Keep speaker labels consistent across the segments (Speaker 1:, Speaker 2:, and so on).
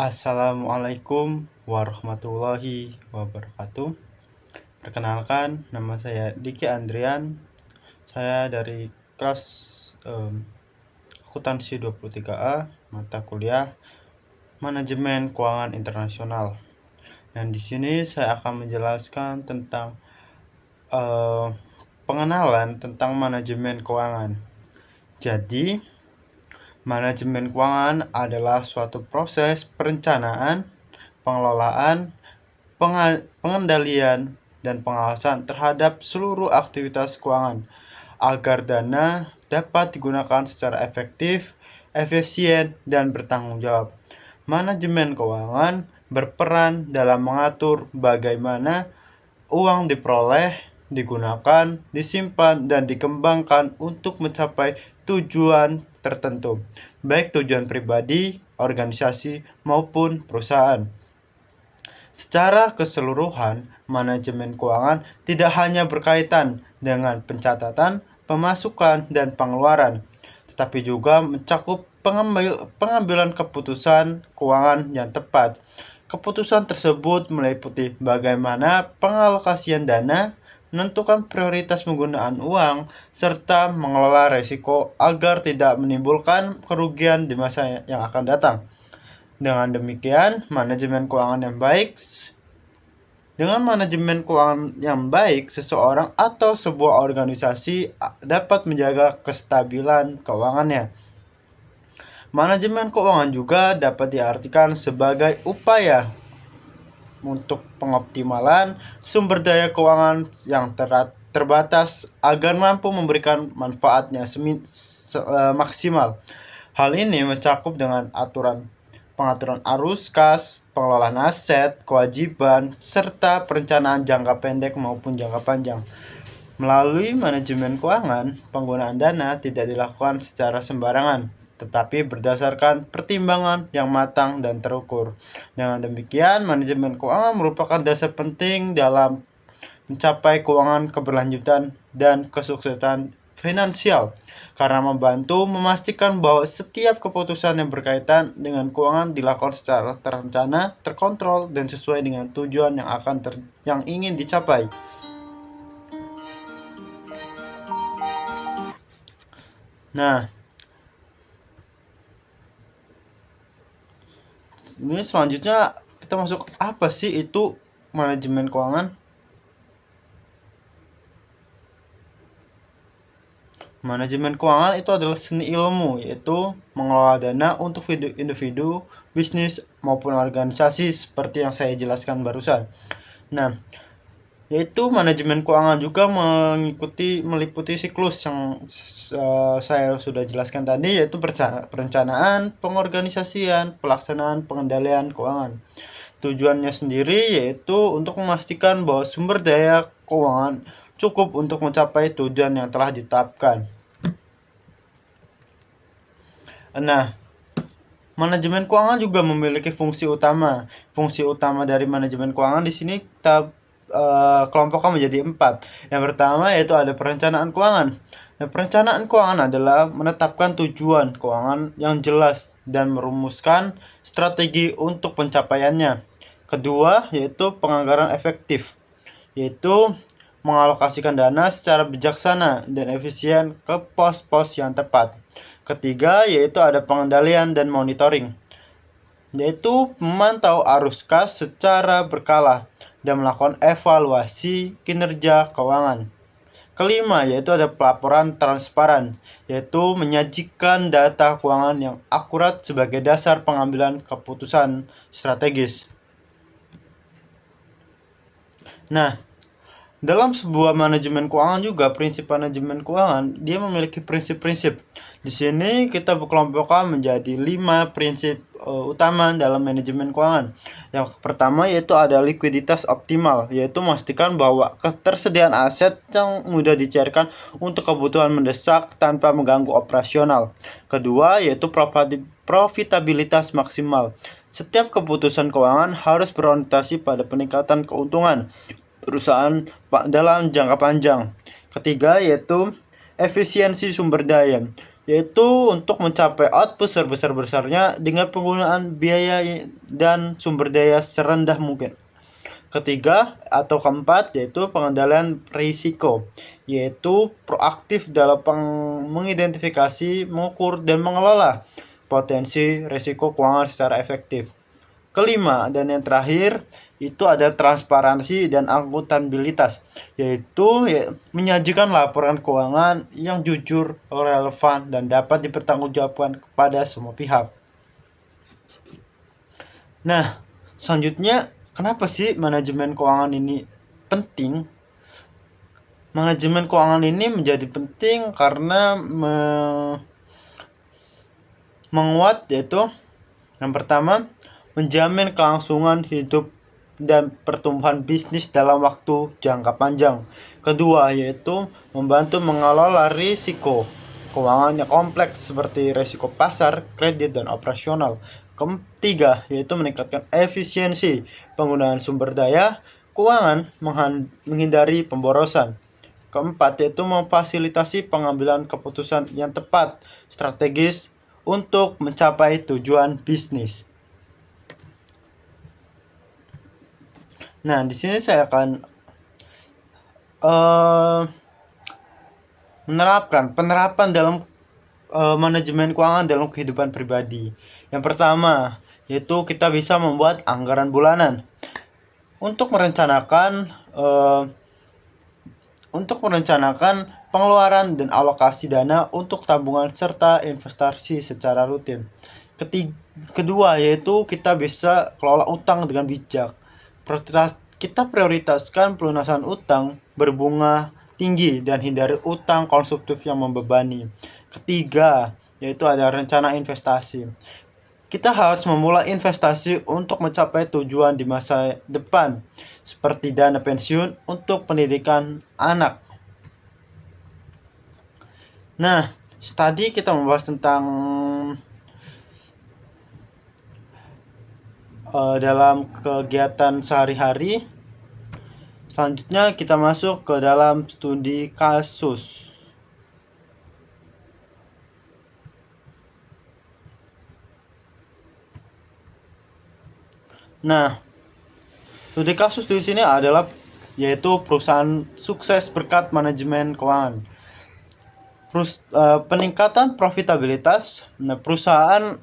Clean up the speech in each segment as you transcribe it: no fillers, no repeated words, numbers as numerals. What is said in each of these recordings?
Speaker 1: Assalamualaikum warahmatullahi wabarakatuh. Perkenalkan, nama saya Diki Andrian. Saya dari kelas akuntansi 23A, mata kuliah Manajemen Keuangan Internasional. Dan di sini saya akan menjelaskan tentang pengenalan tentang manajemen keuangan. Jadi, manajemen keuangan adalah suatu proses perencanaan, pengelolaan, pengendalian, dan pengawasan terhadap seluruh aktivitas keuangan agar dana dapat digunakan secara efektif, efisien, dan bertanggung jawab. Manajemen keuangan berperan dalam mengatur bagaimana uang diperoleh, digunakan, disimpan, dan dikembangkan untuk mencapai tujuan tertentu, baik tujuan pribadi, organisasi, maupun perusahaan. Secara keseluruhan, manajemen keuangan tidak hanya berkaitan dengan pencatatan, pemasukan, dan pengeluaran, tetapi juga mencakup pengambilan keputusan keuangan yang tepat. Keputusan tersebut meliputi bagaimana pengalokasian dana, menentukan prioritas penggunaan uang, serta mengelola risiko agar tidak menimbulkan kerugian di masa yang akan datang. Dengan demikian, manajemen keuangan yang baik, seseorang atau sebuah organisasi dapat menjaga kestabilan keuangannya. Manajemen keuangan juga dapat diartikan sebagai upaya untuk pengoptimalan sumber daya keuangan yang terbatas agar mampu memberikan manfaatnya maksimal. Hal ini mencakup dengan pengaturan arus kas, pengelolaan aset, kewajiban, serta perencanaan jangka pendek maupun jangka panjang. Melalui manajemen keuangan, penggunaan dana tidak dilakukan secara sembarangan, tetapi berdasarkan pertimbangan yang matang dan terukur. Dengan demikian, manajemen keuangan merupakan dasar penting dalam mencapai keuangan keberlanjutan dan kesuksesan finansial, karena membantu memastikan bahwa setiap keputusan yang berkaitan dengan keuangan dilakukan secara terencana, terkontrol, dan sesuai dengan tujuan yang ingin dicapai. Nah, ini selanjutnya kita masuk apa sih itu manajemen keuangan? Manajemen keuangan itu adalah seni ilmu, yaitu mengelola dana untuk individu, bisnis, maupun organisasi seperti yang saya jelaskan barusan. Nah, yaitu manajemen keuangan juga meliputi siklus yang saya sudah jelaskan tadi, yaitu perencanaan, pengorganisasian, pelaksanaan, pengendalian keuangan. Tujuannya sendiri yaitu untuk memastikan bahwa sumber daya keuangan cukup untuk mencapai tujuan yang telah ditetapkan. Nah, manajemen keuangan juga memiliki fungsi utama. Fungsi utama dari manajemen keuangan di sini kita kelompokkan menjadi 4. Yang pertama yaitu ada perencanaan keuangan. Nah, perencanaan keuangan adalah menetapkan tujuan keuangan yang jelas dan merumuskan strategi untuk pencapaiannya. Kedua yaitu penganggaran efektif, yaitu mengalokasikan dana secara bijaksana dan efisien ke pos-pos yang tepat. Ketiga yaitu ada pengendalian dan monitoring, yaitu memantau arus kas secara berkala dan melakukan evaluasi kinerja keuangan. Kelima yaitu ada pelaporan transparan, yaitu menyajikan data keuangan yang akurat sebagai dasar pengambilan keputusan strategis. Nah, dalam sebuah manajemen keuangan juga, prinsip manajemen keuangan dia memiliki prinsip-prinsip. Di sini kita berkelompokkan menjadi 5 prinsip utama dalam manajemen keuangan. Yang pertama yaitu ada likuiditas optimal, yaitu memastikan bahwa ketersediaan aset yang mudah dicairkan untuk kebutuhan mendesak tanpa mengganggu operasional. Kedua yaitu profitabilitas maksimal. Setiap keputusan keuangan harus berorientasi pada peningkatan keuntungan perusahaan dalam jangka panjang. Ketiga yaitu efisiensi sumber daya. yaitu untuk mencapai output sebesar-besarnya dengan penggunaan biaya dan sumber daya serendah mungkin. Ketiga atau keempat yaitu pengendalian risiko, yaitu proaktif dalam mengidentifikasi, mengukur, dan mengelola potensi risiko keuangan secara efektif. Kelima dan yang terakhir itu ada transparansi dan akuntabilitas, yaitu menyajikan laporan keuangan yang jujur, relevan, dan dapat dipertanggungjawabkan kepada semua pihak. Nah, selanjutnya kenapa sih manajemen keuangan ini penting? Manajemen keuangan ini menjadi penting karena menguat, yaitu yang pertama, menjamin kelangsungan hidup dan pertumbuhan bisnis dalam waktu jangka panjang. Kedua, yaitu membantu mengelola risiko keuangan yang kompleks seperti risiko pasar, kredit, dan operasional. Ketiga, yaitu meningkatkan efisiensi penggunaan sumber daya keuangan, menghindari pemborosan. Keempat, yaitu memfasilitasi pengambilan keputusan yang tepat, strategis, untuk mencapai tujuan bisnis. Nah, di sini saya akan penerapan dalam manajemen keuangan dalam kehidupan pribadi. Yang pertama, yaitu kita bisa membuat anggaran bulanan untuk merencanakan pengeluaran dan alokasi dana untuk tabungan serta investasi secara rutin. Kedua, yaitu kita bisa kelola utang dengan bijak. Kita prioritaskan pelunasan utang berbunga tinggi dan hindari utang konsumtif yang membebani. Ketiga, yaitu ada rencana investasi. Kita harus memulai investasi untuk mencapai tujuan di masa depan, seperti dana pensiun untuk pendidikan anak. Nah, tadi kita membahas tentang dalam kegiatan sehari-hari. Selanjutnya kita masuk ke dalam studi kasus. Nah, studi kasus di sini adalah yaitu perusahaan sukses berkat manajemen keuangan. Peningkatan profitabilitas. Nah, perusahaan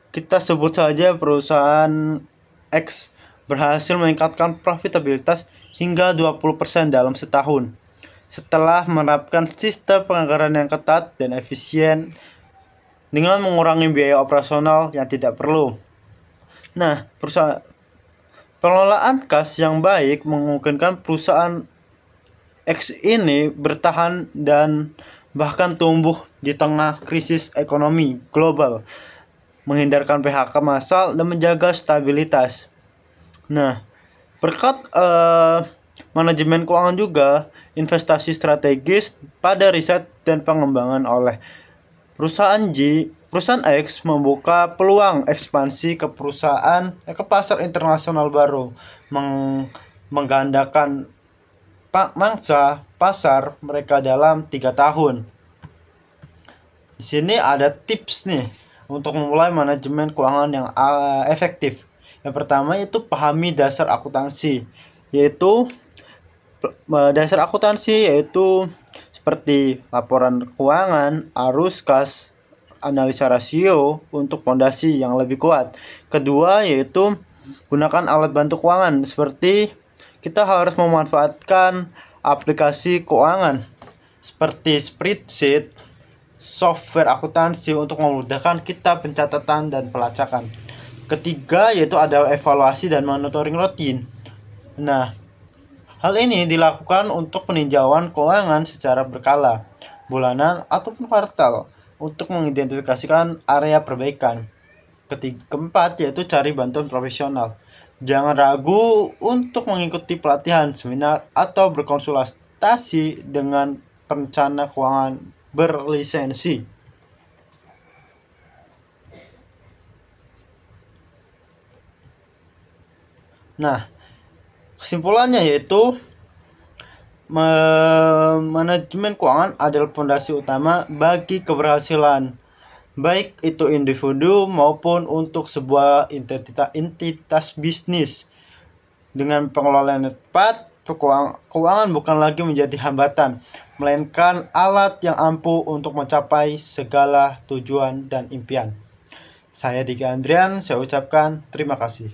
Speaker 1: kita sebut saja perusahaan X berhasil meningkatkan profitabilitas hingga 20% dalam setahun setelah menerapkan sistem penganggaran yang ketat dan efisien dengan mengurangi biaya operasional yang tidak perlu. Nah, pengelolaan kas yang baik memungkinkan perusahaan X ini bertahan dan bahkan tumbuh di tengah krisis ekonomi global, menghindarkan PHK massal dan menjaga stabilitas. Nah, berkat manajemen keuangan juga investasi strategis pada riset dan pengembangan oleh perusahaan X membuka peluang ekspansi ke pasar internasional baru, menggandakan mangsa pasar mereka dalam 3 tahun. Di sini ada tips nih untuk memulai manajemen keuangan yang efektif. Yang pertama itu pahami dasar akuntansi, yaitu seperti laporan keuangan, arus kas, analisa rasio untuk fondasi yang lebih kuat. Kedua yaitu gunakan alat bantu keuangan seperti kita harus memanfaatkan aplikasi keuangan seperti spreadsheet, software akuntansi untuk memudahkan kita pencatatan dan pelacakan. Ketiga yaitu ada evaluasi dan monitoring rutin. Nah, hal ini dilakukan untuk peninjauan keuangan secara berkala, bulanan ataupun kuartal untuk mengidentifikasikan area perbaikan. Keempat yaitu cari bantuan profesional. Jangan ragu untuk mengikuti pelatihan, seminar, atau berkonsultasi dengan perencana keuangan berlisensi. Nah, kesimpulannya yaitu Manajemen keuangan adalah fondasi utama bagi keberhasilan, baik itu individu maupun untuk sebuah entitas bisnis. Dengan pengelolaan yang tepat, keuangan bukan lagi menjadi hambatan, melainkan alat yang ampuh untuk mencapai segala tujuan dan impian. Saya Diki Andrian, saya ucapkan terima kasih.